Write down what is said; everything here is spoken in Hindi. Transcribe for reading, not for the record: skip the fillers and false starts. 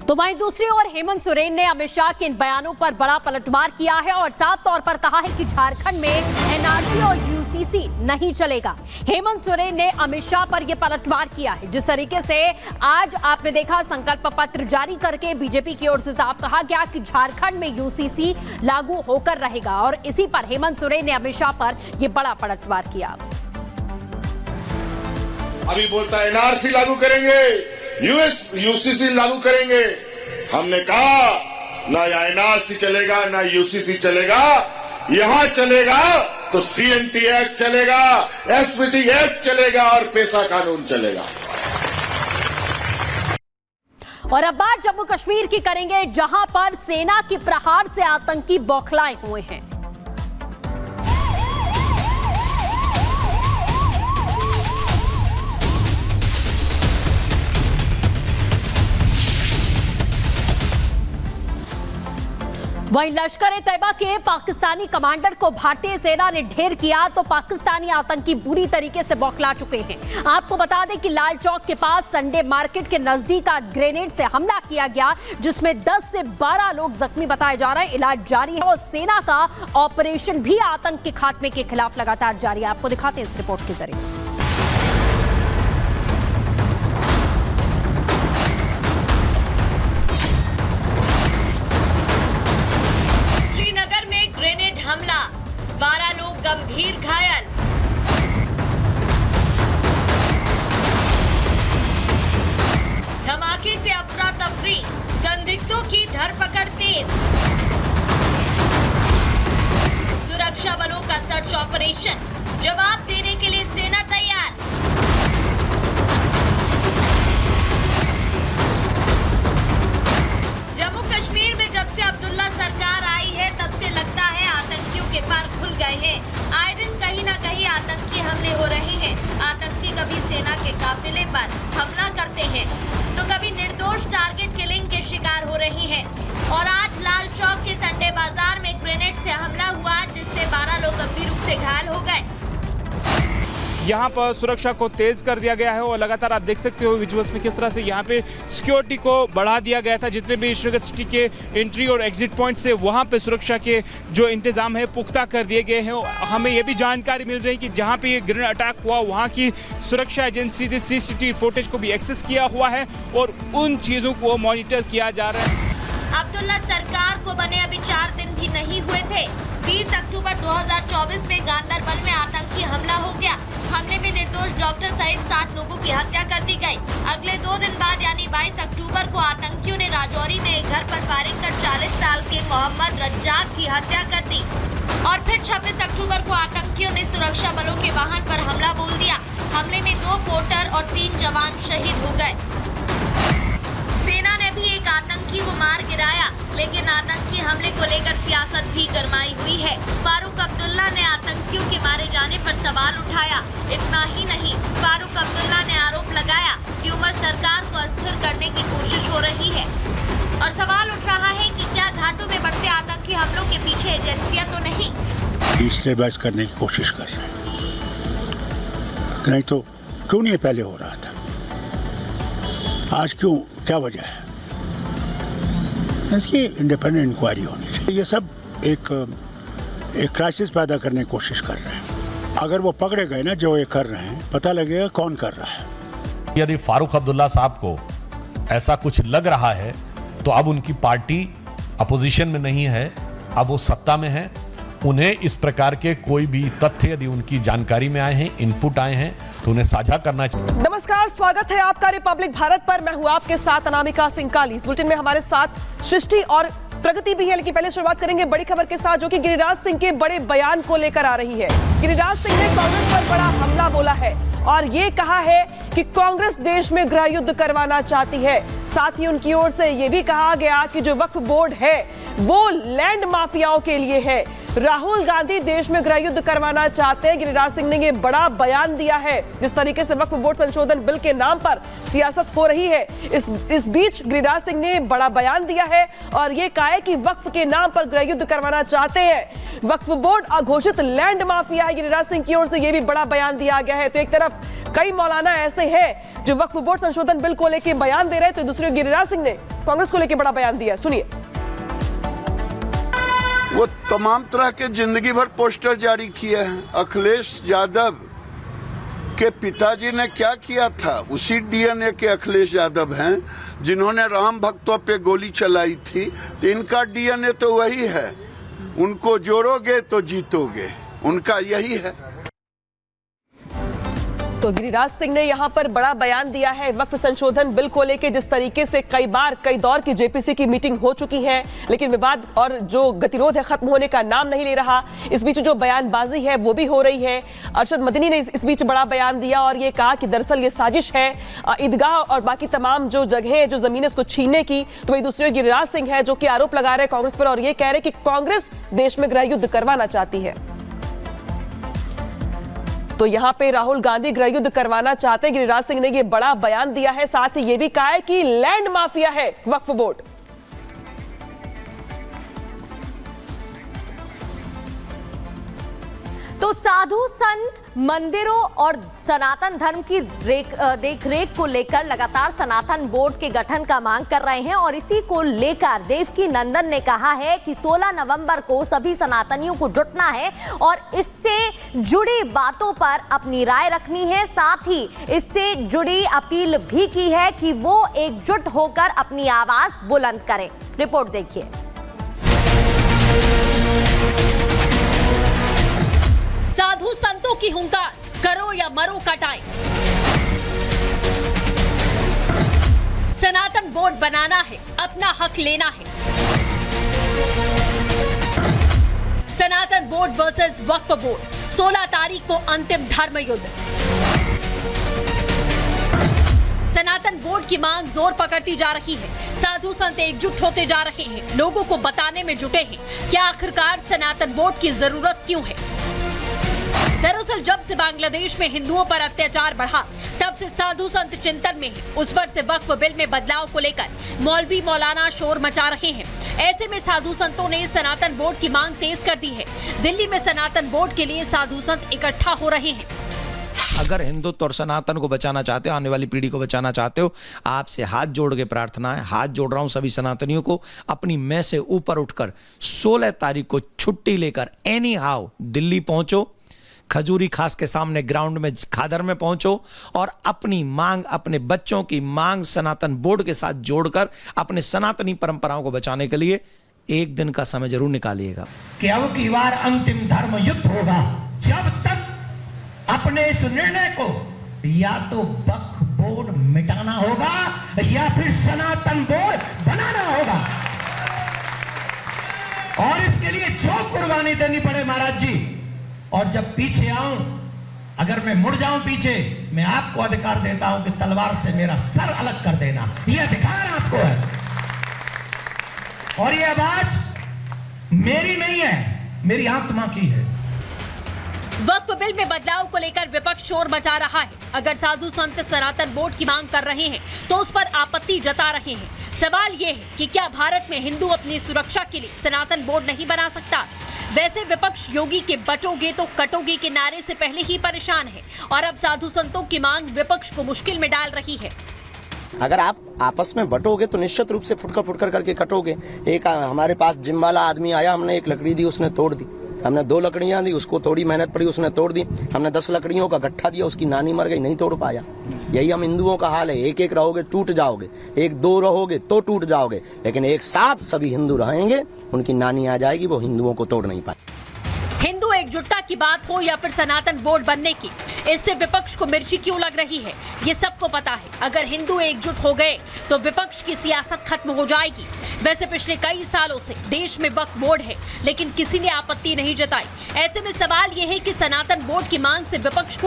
तो वहीं दूसरी ओर हेमंत सोरेन ने अमित शाह के इन बयानों पर बड़ा पलटवार किया है और साफ तौर पर कहा है कि झारखंड में एनआरसी और यूसीसी नहीं चलेगा। हेमंत सोरेन ने अमित शाह पर यह पलटवार किया है। जिस तरीके से आज आपने देखा संकल्प पत्र जारी करके बीजेपी की ओर से साफ कहा गया कि झारखंड में यूसीसी लागू होकर रहेगा और इसी पर हेमंत सोरेन ने अमित शाह पर यह बड़ा पलटवार किया। अभी बोलता है एनआरसी लागू करेंगे, यूसीसी लागू करेंगे। हमने कहा ना एनआरसी चलेगा ना यूसीसी चलेगा, यहां चलेगा तो सीएनटी एक्ट चलेगा, एसपीटी एक्ट चलेगा और पेशा कानून चलेगा। और अब बात जम्मू कश्मीर की करेंगे, जहां पर सेना के प्रहार से आतंकी बौखलाए हुए हैं। वहीं लश्कर-ए-तैयबा के पाकिस्तानी कमांडर को भारतीय सेना ने ढेर किया तो पाकिस्तानी आतंकी बुरी तरीके से बौखला चुके हैं। आपको बता दें कि लाल चौक के पास संडे मार्केट के नजदीक ग्रेनेड से हमला किया गया, जिसमें 10 से 12 लोग जख्मी बताए जा रहे हैं। इलाज जारी है और सेना का ऑपरेशन भी आतंक के खात्मे के खिलाफ लगातार जारी है। आपको दिखाते हैं इस रिपोर्ट के जरिए। ग्रेनेड हमला, 12 लोग गंभीर घायल। धमाके से अफरा तफरी, संदिग्धों की धरपकड़ तेज। सुरक्षा बलों का सर्च ऑपरेशन, जवाब देने के लिए सेना तैयार। जम्मू कश्मीर में जब से अब्दुल्ला सरकार आई है तब से लगता है आतंकियों के पार खुल गए हैं। आए दिन कहीं न कहीं आतंकी हमले हो रहे हैं। आतंकी कभी सेना के काफिले पर हमला करते हैं तो कभी निर्दोष टारगेट किलिंग के शिकार हो रही हैं। और आज लाल चौक के संडे बाजार में ग्रेनेड से हमला हुआ, जिससे 12 लोग गंभीर रूप से घायल हो गए। यहाँ पर सुरक्षा को तेज कर दिया गया है और लगातार आप देख सकते हो विजुअल्स में किस तरह से यहाँ पे सिक्योरिटी को बढ़ा दिया गया था। जितने भी श्रीनगर सिटी के एंट्री और एग्जिट पॉइंट से वहाँ पे सुरक्षा के जो इंतजाम है पुख्ता कर दिए गए हैं। हमें ये भी जानकारी मिल रही है कि जहाँ पे ये ग्रेनेड अटैक हुआ वहाँ की सुरक्षा एजेंसी ने CCTV फुटेज को भी एक्सेस किया हुआ है और उन चीज़ों को मॉनिटर किया जा रहा है। अब्दुल्ला सरकार को बने अभी 4 दिन भी नहीं हुए थे। 20 अक्टूबर 2024 में गांदरबल में आतंकी हमला हो गया। हमले में निर्दोष डॉक्टर सहित 7 लोगों की हत्या कर दी गई। अगले 2 दिन बाद यानी 22 अक्टूबर को आतंकियों ने राजौरी में एक घर पर फायरिंग कर 40 साल के मोहम्मद रज्जाक की हत्या कर दी। और फिर 26 अक्टूबर को आतंकियों ने सुरक्षा बलों के वाहन पर हमला बोल दिया। हमले में 2 पोर्टर और 3 जवान शहीद हो गए। सेना ने भी एक आतंकी को मार गिराया, लेकिन आतंकी हमले को लेकर सियासत भी गरमाई हुई है। फारूक अब्दुल्ला ने आतंकियों के मारे जाने पर सवाल उठाया। इतना ही नहीं, फारूक अब्दुल्ला ने आरोप लगाया कि उमर सरकार को अस्थिर करने की कोशिश हो रही है। और सवाल उठ रहा है कि क्या घाटों में बढ़ते आतंकी हमलों के पीछे एजेंसियां तो नहीं? डिस्टेबलाइज करने की कोशिश कर रहे हैं, नहीं तो क्यों नहीं पहले हो रहा था? आज क्यों, क्या वजह है? इसकी इंडिपेंडेंट इंक्वायरी होनी चाहिए। ये सब एक क्राइसिस पैदा करने की कोशिश कर रहे हैं। अगर वो पकड़े गए ना जो ये कर रहे हैं, पता लगेगा कौन कर रहा है। यदि फारूक अब्दुल्ला साहब को ऐसा कुछ लग रहा है तो अब उनकी पार्टी अपोजिशन में नहीं है, अब वो सत्ता में है। उन्हें इस प्रकार के कोई भी तथ्य यदि उनकी जानकारी में आए हैं, इनपुट आए हैं, तो उन्हें साझा करना चाहिए। नमस्कार, स्वागत है आपका रिपब्लिक भारत पर। मैं हूं आपके साथ अनामिका सिंह काली। इस बुलेटिन में हमारे साथ सृष्टि और प्रगति भी है, लेकिन पहले शुरुआत करेंगे बड़ी खबर के साथ, जो कि गिरिराज सिंह के बड़े बयान को लेकर आ रही है। गिरिराज सिंह ने कांग्रेस पर बड़ा हमला बोला है और ये कहा है कि कांग्रेस देश में गृह युद्ध करवाना चाहती है। साथ ही उनकी ओर से यह भी कहा गया कि जो वक्फ बोर्ड है वो लैंड माफियाओं के लिए है। राहुल गांधी देश में गृह युद्ध करवाना चाहते हैं। गिरिराज सिंह ने ये बड़ा बयान दिया है। जिस तरीके से वक्फ बोर्ड संशोधन बिल के नाम पर सियासत हो रही है, इस बीच गिरिराज सिंह ने बड़ा बयान दिया है और ये कहा है कि वक्फ के नाम पर गृह युद्ध करवाना चाहते हैं। वक्फ बोर्ड अघोषित लैंड माफिया है। गिरिराज सिंह की ओर से यह भी बड़ा बयान दिया गया है। तो एक तरफ कई मौलाना ऐसे हैं जो वक्फ बोर्ड संशोधन बिल को लेकर बयान दे रहे हैं, तो दूसरी गिरिराज सिंह ने कांग्रेस को लेकर बड़ा बयान दिया। सुनिए। वो तमाम तरह के जिंदगी भर पोस्टर जारी किए हैं। अखिलेश यादव के पिताजी ने क्या किया था, उसी डीएनए के अखिलेश यादव हैं जिन्होंने राम भक्तों पे गोली चलाई थी। तो इनका डीएनए तो वही है, उनको जोड़ोगे तो जीतोगे, उनका यही है। तो गिरिराज सिंह ने यहां पर बड़ा बयान दिया है वक्फ संशोधन बिल को लेकर। जिस तरीके से कई दौर की जेपीसी की मीटिंग हो चुकी है, लेकिन विवाद और जो गतिरोध है खत्म होने का नाम नहीं ले रहा। इस बीच जो बयानबाजी है वो भी हो रही है। अरशद मदनी ने इस बीच बड़ा बयान दिया और ये कहा कि दरअसल ये साजिश है ईदगाह और बाकी तमाम जो जगह जो जमीन है उसको छीनने की। तो वही दूसरे गिरिराज सिंह है जो कि आरोप लगा रहे हैं कांग्रेस पर और ये कह रहे हैं कि कांग्रेस देश में गृह युद्ध करवाना चाहती है। तो यहां पे राहुल गांधी गृह युद्ध करवाना चाहते हैं। गिरिराज सिंह ने ये बड़ा बयान दिया है। साथ ही ये भी कहा है कि लैंड माफिया है वक्फ बोर्ड। तो साधु संत मंदिरों और सनातन धर्म की देखरेख को लेकर लगातार सनातन बोर्ड के गठन का मांग कर रहे हैं और इसी को लेकर देवकी नंदन ने कहा है कि 16 नवंबर को सभी सनातनियों को जुटना है और इससे जुड़ी बातों पर अपनी राय रखनी है। साथ ही इससे जुड़ी अपील भी की है कि वो एकजुट होकर अपनी आवाज बुलंद करें। रिपोर्ट देखिए। साधु संतों की हुंकार, करो या मरो का टाइम। सनातन बोर्ड बनाना है, अपना हक लेना है। सनातन बोर्ड वर्सेस वक्फ बोर्ड, 16 तारीख को अंतिम धर्म युद्ध। सनातन बोर्ड की मांग जोर पकड़ती जा रही है। साधु संत एकजुट होते जा रहे हैं, लोगों को बताने में जुटे हैं कि आखिरकार सनातन बोर्ड की जरूरत क्यों है। दरअसल जब से बांग्लादेश में हिंदुओं पर अत्याचार बढ़ा, तब से साधु संत चिंतन में है। उस पर से वक्फ बिल में बदलाव को लेकर मौलवी मौलाना शोर मचा रहे हैं। ऐसे में साधु संतों ने सनातन बोर्ड की मांग तेज कर दी है। दिल्ली में सनातन बोर्ड के लिए साधु संत इकट्ठा हो रहे हैं। अगर हिंदुत्व और सनातन को बचाना चाहते हो, आने वाली पीढ़ी को बचाना चाहते हो, आपसे हाथ जोड़ के प्रार्थना है, हाथ जोड़ रहा हूं सभी सनातनियों को, अपनी मैं से ऊपर उठकर 16 तारीख को छुट्टी लेकर एनी हाउ दिल्ली पहुंचो। खजूरी खास के सामने ग्राउंड में खादर में पहुंचो और अपनी मांग, अपने बच्चों की मांग सनातन बोर्ड के साथ जोड़कर अपने सनातनी परंपराओं को बचाने के लिए एक दिन का समय जरूर निकालिएगा। कि अब की बार अंतिम धर्म युद्ध होगा। जब तक अपने इस निर्णय को या तो वक्फ बोर्ड मिटाना होगा या फिर सनातन बोर्ड बनाना होगा और इसके लिए जो कुर्बानी देनी पड़े महाराज जी। और जब पीछे आऊं, अगर मैं मुड़ जाऊं पीछे, मैं आपको अधिकार देता हूं कि तलवार से मेरा सर अलग कर देना। यह अधिकार आपको है और यह आवाज मेरी नहीं है, मेरी आत्मा की है। वक्फ बिल में बदलाव को लेकर विपक्ष शोर मचा रहा है। अगर साधु संत सनातन बोर्ड की मांग कर रहे हैं तो उस पर आपत्ति जता रहे हैं। सवाल यह है कि क्या भारत में हिंदू अपनी सुरक्षा के लिए सनातन बोर्ड नहीं बना सकता? वैसे विपक्ष योगी के बटोगे तो कटोगे के नारे से पहले ही परेशान है और अब साधु संतों की मांग विपक्ष को मुश्किल में डाल रही है। अगर आप आपस में बटोगे तो निश्चित रूप से फुटकर करके कटोगे। एक हमारे पास जिम वाला आदमी आया, हमने एक लकड़ी दी, उसने तोड़ दी। हमने 2 लकड़ियां दी, उसको थोड़ी मेहनत पड़ी, उसने तोड़ दी। हमने 10 लकड़ियों का गट्ठा दिया, उसकी नानी मर गई, नहीं तोड़ पाया। यही हम हिंदुओं का हाल है। एक रहोगे टूट जाओगे, 1-2 रहोगे तो टूट जाओगे, लेकिन एक साथ सभी हिंदू रहेंगे, उनकी नानी आ जाएगी, वो हिंदुओं को तोड़ नहीं पाए। हिंदू एकजुटता की बात हो या फिर सनातन बोर्ड बनने की, इससे विपक्ष को मिर्ची क्यों लग रही है, ये सबको पता है। अगर हिंदू एकजुट हो गए तो विपक्ष की सियासत खत्म हो जाएगी। वैसे पिछले कई सालों से देश में वक्फ बोर्ड है, लेकिन किसी ने आपत्ति नहीं जताई। ऐसे में सवाल यह है कि सनातन बोर्ड की मांग से विपक्ष को